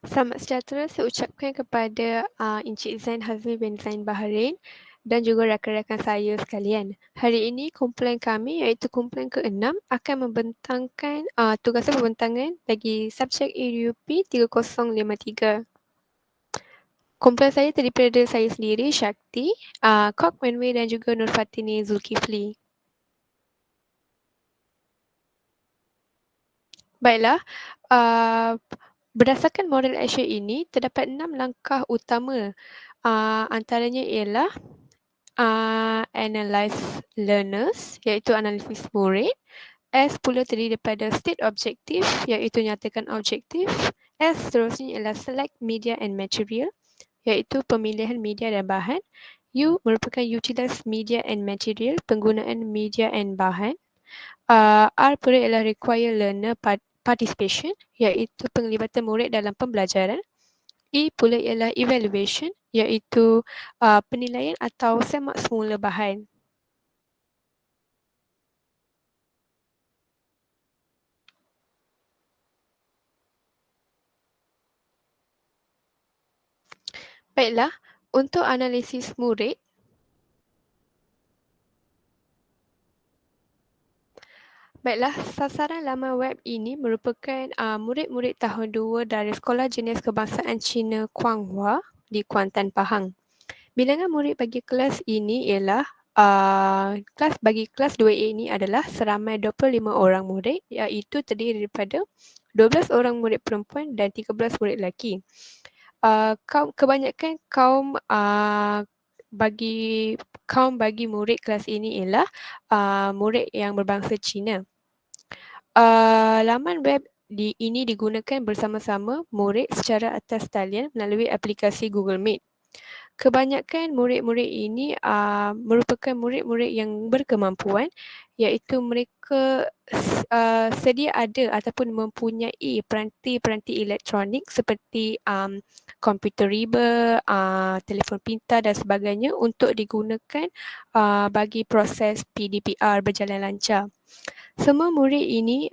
Selamat sejahtera saya ucapkan kepada Encik Zain Hazmi bin Zain Bahrain dan juga rakan-rakan saya sekalian. Hari ini kumpulan kami iaitu kumpulan ke-6 akan membentangkan tugasan pembentangan bagi subjek EUP 3053. Kumpulan saya terdiri daripada saya sendiri, Shakti, Kok Wenwei dan juga Nur Fatini Zulkifli. Baiklah, berdasarkan model action ini, terdapat 6 langkah utama. Antaranya ialah analyze learners, iaitu analisis murid. S pula terdiri daripada state objektif, iaitu nyatakan objektif. S seterusnya ialah select media and material, iaitu pemilihan media dan bahan. U merupakan utilize media and material, penggunaan media and bahan. R pula ialah require learner participation, iaitu penglibatan murid dalam pembelajaran. E pula ialah evaluation, iaitu penilaian atau semak semula bahan. Baiklah, untuk analisis murid, sasaran laman web ini merupakan murid-murid tahun 2 dari Sekolah Jenis Kebangsaan Cina Kuanghua di Kuantan, Pahang. Bilangan murid bagi kelas ini ialah bagi kelas 2A ini adalah seramai 25 orang murid, iaitu terdiri daripada 12 orang murid perempuan dan 13 murid lelaki. Kebanyakan kaum bagi murid kelas ini ialah murid yang berbangsa Cina. Laman web ini digunakan bersama-sama murid secara atas talian melalui aplikasi Google Meet. Kebanyakan murid-murid ini merupakan murid-murid yang berkemampuan, iaitu mereka sedia ada ataupun mempunyai peranti-peranti elektronik seperti komputer riba, telefon pintar dan sebagainya untuk digunakan bagi proses PDPR berjalan lancar. Semua murid ini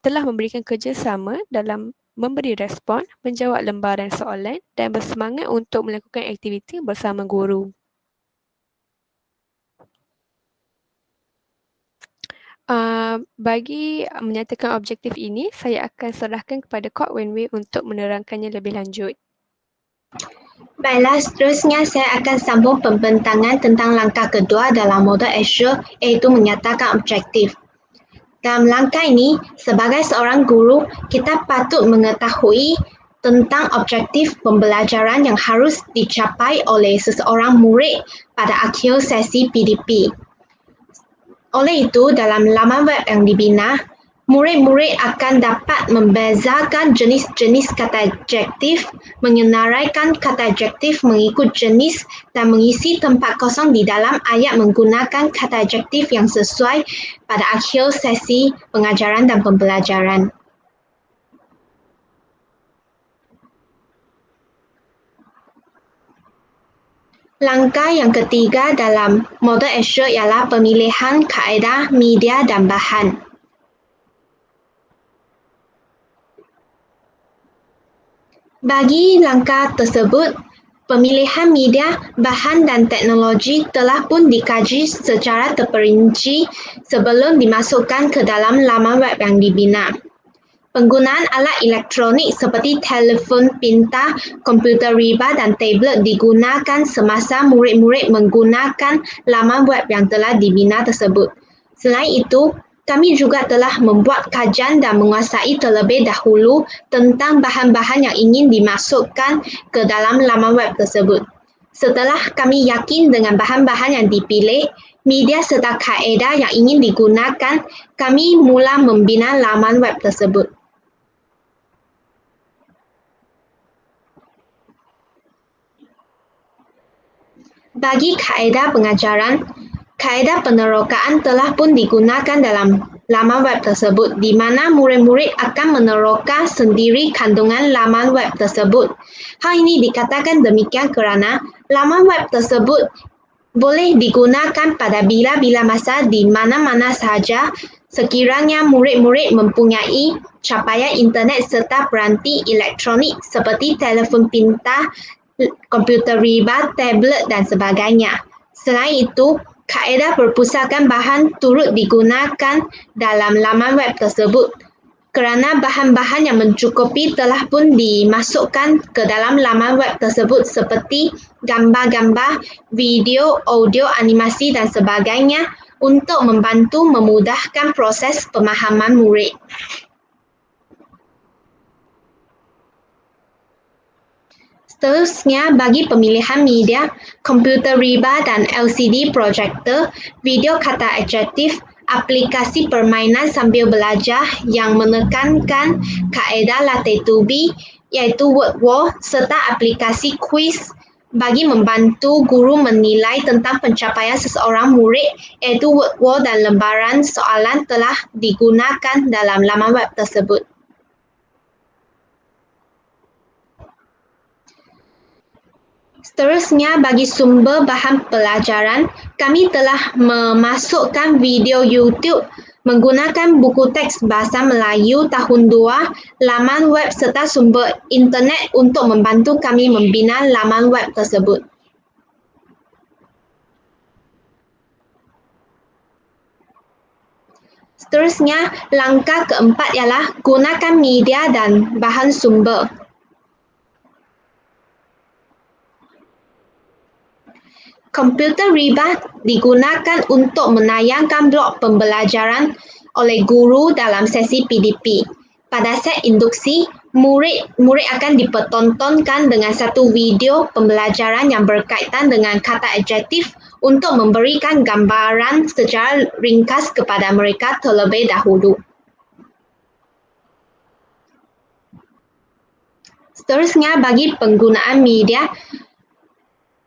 telah memberikan kerjasama dalam memberi respon, menjawab lembaran soalan dan bersemangat untuk melakukan aktiviti bersama guru. Bagi menyatakan objektif ini, saya akan serahkan kepada Kok Wenwei untuk menerangkannya lebih lanjut. Baiklah, seterusnya saya akan sambung pembentangan tentang langkah kedua dalam model Azure, iaitu menyatakan objektif. Dalam langkah ini, sebagai seorang guru, kita patut mengetahui tentang objektif pembelajaran yang harus dicapai oleh seseorang murid pada akhir sesi PDP. Oleh itu, dalam laman web yang dibina, murid-murid akan dapat membezakan jenis-jenis kata adjektif, menyenaraikan kata adjektif mengikut jenis dan mengisi tempat kosong di dalam ayat menggunakan kata adjektif yang sesuai pada akhir sesi pengajaran dan pembelajaran. Langkah yang ketiga dalam model Azure ialah pemilihan kaedah, media dan bahan. Bagi langkah tersebut, pemilihan media, bahan dan teknologi telah pun dikaji secara terperinci sebelum dimasukkan ke dalam laman web yang dibina. Penggunaan alat elektronik seperti telefon pintar, komputer riba dan tablet digunakan semasa murid-murid menggunakan laman web yang telah dibina tersebut. Selain itu, kami juga telah membuat kajian dan menguasai terlebih dahulu tentang bahan-bahan yang ingin dimasukkan ke dalam laman web tersebut. Setelah kami yakin dengan bahan-bahan yang dipilih, media serta kaedah yang ingin digunakan, kami mula membina laman web tersebut. Bagi kaedah pengajaran, kaedah penerokaan telah pun digunakan dalam laman web tersebut di mana murid-murid akan meneroka sendiri kandungan laman web tersebut. Hal ini dikatakan demikian kerana laman web tersebut boleh digunakan pada bila-bila masa di mana-mana sahaja sekiranya murid-murid mempunyai capaian internet serta peranti elektronik seperti telefon pintar, komputer riba, tablet dan sebagainya. Selain itu, kaedah perpustakaan bahan turut digunakan dalam laman web tersebut kerana bahan-bahan yang mencukupi telah pun dimasukkan ke dalam laman web tersebut seperti gambar-gambar, video, audio, animasi dan sebagainya untuk membantu memudahkan proses pemahaman murid. Seterusnya, bagi pemilihan media, komputer riba dan LCD projector, video kata adjektif, aplikasi permainan sambil belajar yang menekankan kaedah latih tubi iaitu word wall serta aplikasi kuis bagi membantu guru menilai tentang pencapaian seseorang murid iaitu word wall dan lembaran soalan telah digunakan dalam laman web tersebut. Seterusnya, bagi sumber bahan pelajaran, kami telah memasukkan video YouTube menggunakan buku teks Bahasa Melayu tahun 2, laman web serta sumber internet untuk membantu kami membina laman web tersebut. Seterusnya, langkah keempat ialah gunakan media dan bahan sumber. Komputer riba digunakan untuk menayangkan blok pembelajaran oleh guru dalam sesi PDP. Pada set induksi, murid akan dipertontonkan dengan satu video pembelajaran yang berkaitan dengan kata adjektif untuk memberikan gambaran secara ringkas kepada mereka terlebih dahulu. Seterusnya, bagi penggunaan media,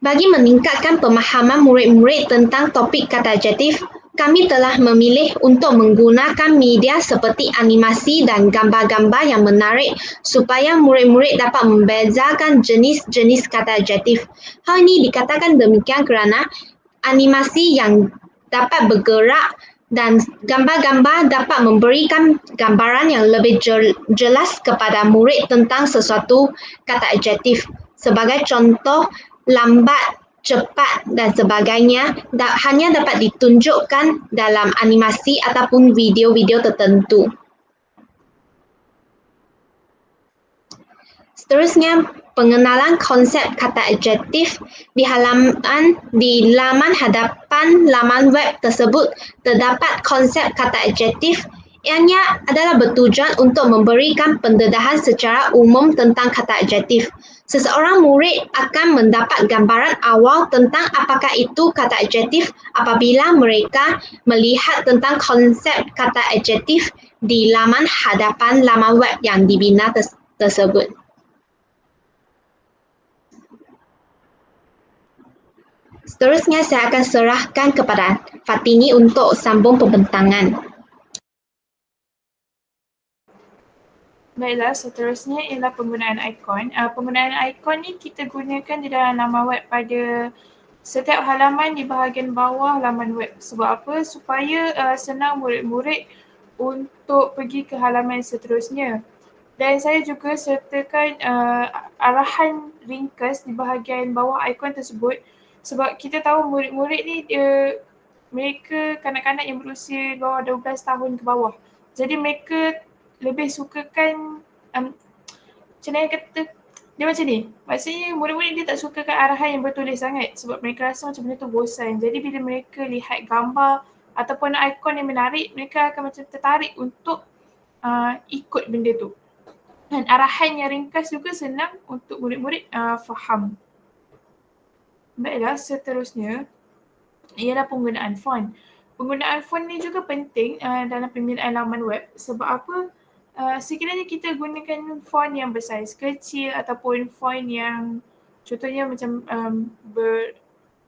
bagi meningkatkan pemahaman murid-murid tentang topik kata adjektif, kami telah memilih untuk menggunakan media seperti animasi dan gambar-gambar yang menarik supaya murid-murid dapat membezakan jenis-jenis kata adjektif. Hal ini dikatakan demikian kerana animasi yang dapat bergerak dan gambar-gambar dapat memberikan gambaran yang lebih jelas kepada murid tentang sesuatu kata adjektif. Sebagai contoh, lambat, cepat dan sebagainya hanya dapat ditunjukkan dalam animasi ataupun video-video tertentu. Seterusnya, pengenalan konsep kata adjektif di laman hadapan laman web tersebut terdapat konsep kata adjektif. Ianya adalah bertujuan untuk memberikan pendedahan secara umum tentang kata adjektif. Seseorang murid akan mendapat gambaran awal tentang apakah itu kata adjektif apabila mereka melihat tentang konsep kata adjektif di laman hadapan laman web yang dibina tersebut. Seterusnya, saya akan serahkan kepada Fatini untuk sambung pembentangan. Baiklah, seterusnya ialah penggunaan ikon. Penggunaan ikon ni kita gunakan di dalam laman web pada setiap halaman di bahagian bawah laman web. Sebab apa? Supaya senang murid-murid untuk pergi ke halaman seterusnya. Dan saya juga sertakan arahan ringkas di bahagian bawah ikon tersebut sebab kita tahu murid-murid ni mereka kanak-kanak yang berusia bawah 12 tahun ke bawah. Jadi mereka lebih sukakan macam mana kata dia macam ni. Maksudnya murid-murid dia tak sukakan arahan yang bertulis sangat sebab mereka rasa macam benda tu bosan. Jadi bila mereka lihat gambar ataupun ikon yang menarik, mereka akan macam tertarik untuk ikut benda tu. Dan arahan yang ringkas juga senang untuk murid-murid faham. Baiklah, seterusnya ialah penggunaan font. Penggunaan font ni juga penting dalam pembinaan laman web sebab apa? Sekiranya kita gunakan font yang bersaiz kecil ataupun font yang contohnya macam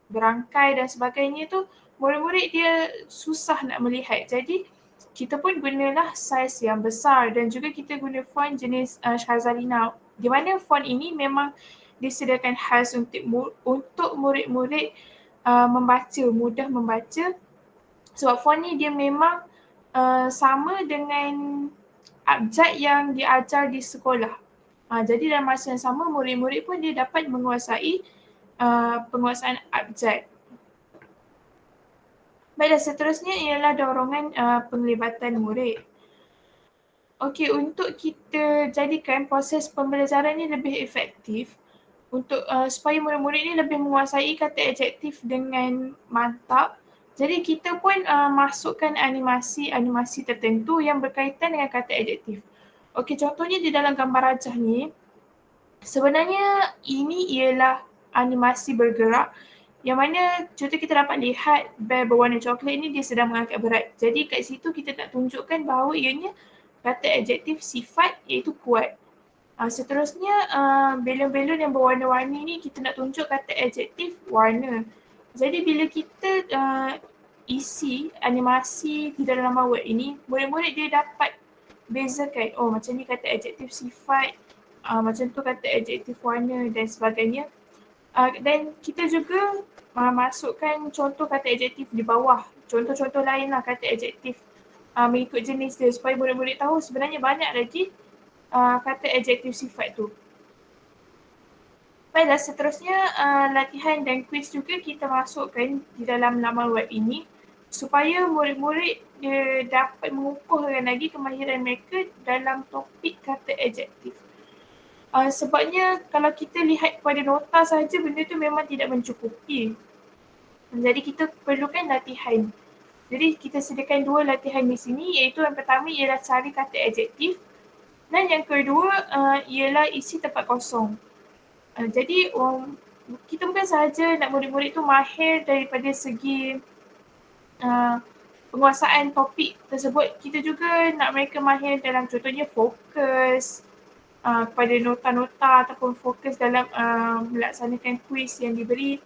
berangkai dan sebagainya tu, murid-murid dia susah nak melihat. Jadi kita pun gunalah saiz yang besar dan juga kita guna font jenis Shazalina di mana font ini memang disediakan khas untuk murid-murid membaca, mudah membaca sebab font ni dia memang sama dengan abjad yang diajar di sekolah. Jadi dalam masa yang sama murid-murid pun dia dapat menguasai penguasaan abjad. Baiklah, seterusnya ialah dorongan penglibatan murid. Okey, untuk kita jadikan proses pembelajaran ni lebih efektif, untuk supaya murid-murid ni lebih menguasai kata adjektif dengan mantap, jadi kita pun masukkan animasi tertentu yang berkaitan dengan kata adjektif. Okey, contohnya di dalam gambar rajah ni, sebenarnya ini ialah animasi bergerak yang mana contoh kita dapat lihat bel berwarna coklat ni dia sedang mengangkat berat. Jadi kat situ kita nak tunjukkan bahawa ianya kata adjektif sifat iaitu kuat. Seterusnya belon-belon yang berwarna-warni ni kita nak tunjuk kata adjektif warna. Jadi bila kita isi animasi di dalam laman web ini, murid-murid dia dapat bezakan, oh macam ni kata adjektif sifat, macam tu kata adjektif warna dan sebagainya. Dan kita juga masukkan contoh kata adjektif di bawah, contoh-contoh lain lah kata adjektif mengikut jenis dia supaya murid-murid tahu sebenarnya banyak lagi kata adjektif sifat tu. Baiklah, seterusnya latihan dan kuis juga kita masukkan di dalam laman web ini supaya murid-murid dapat mengukuhkan lagi kemahiran mereka dalam topik kata adjektif. Sebabnya kalau kita lihat pada nota saja benda tu memang tidak mencukupi. Jadi kita perlukan latihan. Jadi kita sediakan 2 latihan di sini, iaitu yang pertama ialah cari kata adjektif dan yang kedua ialah isi tempat kosong. Jadi kita bukan sahaja nak murid-murid tu mahir daripada segi penguasaan topik tersebut, kita juga nak mereka mahir dalam contohnya fokus pada nota-nota ataupun fokus dalam melaksanakan kuis yang diberi.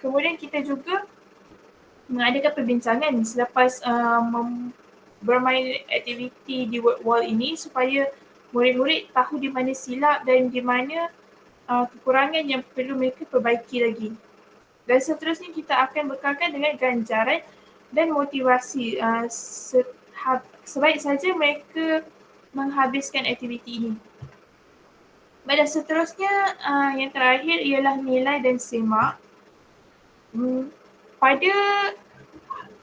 Kemudian kita juga mengadakan perbincangan selepas bermain aktiviti di word wall ini supaya murid-murid tahu di mana silap dan di mana kekurangan yang perlu mereka perbaiki lagi. Dan seterusnya kita akan bekalkan dengan ganjaran dan motivasi sebaik saja mereka menghabiskan aktiviti ini. Baiklah, seterusnya yang terakhir ialah nilai dan semak. Pada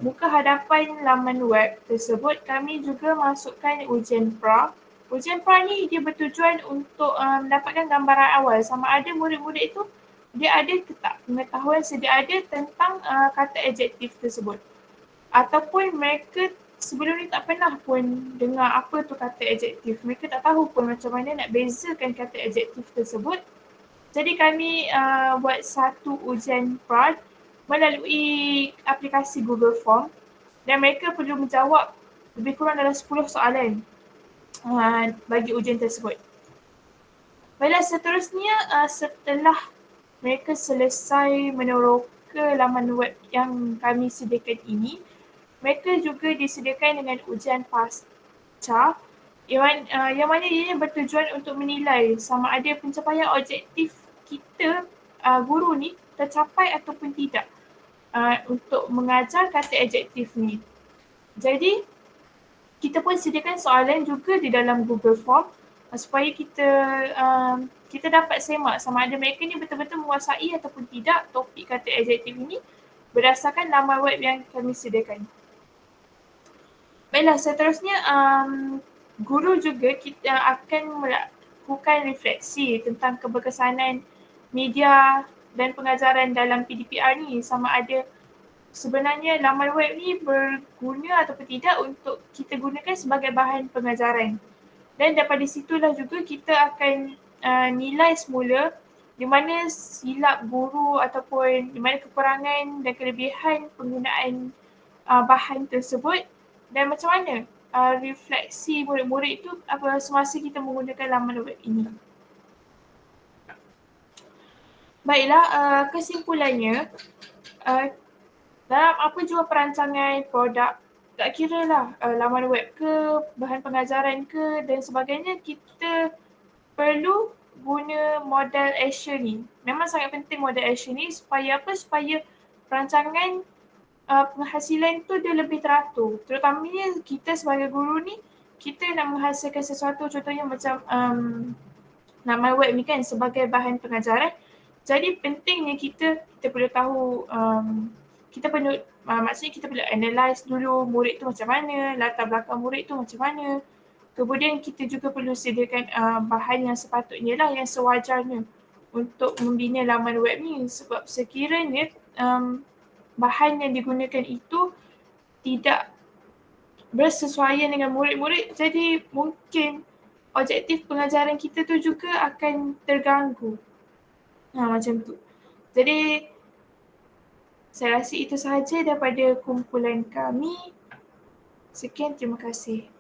muka hadapan laman web tersebut, kami juga masukkan ujian pra. Ujian pra ni dia bertujuan untuk mendapatkan gambaran awal sama ada murid-murid itu dia ada ke tak pengetahuan sedia ada tentang kata adjektif tersebut. Ataupun mereka sebelum ni tak pernah pun dengar apa tu kata adjektif. Mereka tak tahu pun macam mana nak bezakan kata adjektif tersebut. Jadi kami buat satu ujian pra melalui aplikasi Google Form dan mereka perlu menjawab lebih kurang dalam 10 soalan bagi ujian tersebut. Baiklah, seterusnya setelah mereka selesai meneroka laman web yang kami sediakan ini, mereka juga disediakan dengan ujian pasca yang mana ia bertujuan untuk menilai sama ada pencapaian objektif kita guru ni tercapai ataupun tidak untuk mengajar kata adjektif ni. Jadi kita pun sediakan soalan juga di dalam Google Form supaya kita dapat semak sama ada mereka ni betul-betul menguasai ataupun tidak topik kata adjektif ini berdasarkan laman web yang kami sediakan. Baiklah, seterusnya guru juga kita akan melakukan refleksi tentang keberkesanan media dan pengajaran dalam PDPR ni sama ada sebenarnya laman web ni berguna ataupun tidak untuk kita gunakan sebagai bahan pengajaran. Dan daripada situlah juga kita akan nilai semula di mana silap guru ataupun di mana kekurangan dan kelebihan penggunaan bahan tersebut dan macam mana refleksi murid-murid itu semasa kita menggunakan laman web ini. Baiklah, kesimpulannya dalam apa jua perancangan produk, tak kira lah laman web ke, bahan pengajaran ke dan sebagainya, kita perlu guna model action ni. Memang sangat penting model action ni supaya apa? Supaya perancangan penghasilan tu dia lebih teratur. Terutamanya kita sebagai guru ni, kita nak menghasilkan sesuatu, contohnya macam laman web ni kan sebagai bahan pengajaran. Jadi pentingnya kita perlu tahu, kita perlu maksudnya kita perlu analyse dulu murid tu macam mana, latar belakang murid tu macam mana. Kemudian kita juga perlu sediakan bahan yang sepatutnya lah, yang sewajarnya untuk membina laman web ni, sebab sekiranya bahan yang digunakan itu tidak bersesuaian dengan murid-murid, jadi mungkin objektif pengajaran kita tu juga akan terganggu. Macam tu. Jadi saya rasa itu sahaja daripada kumpulan kami. Sekian, terima kasih.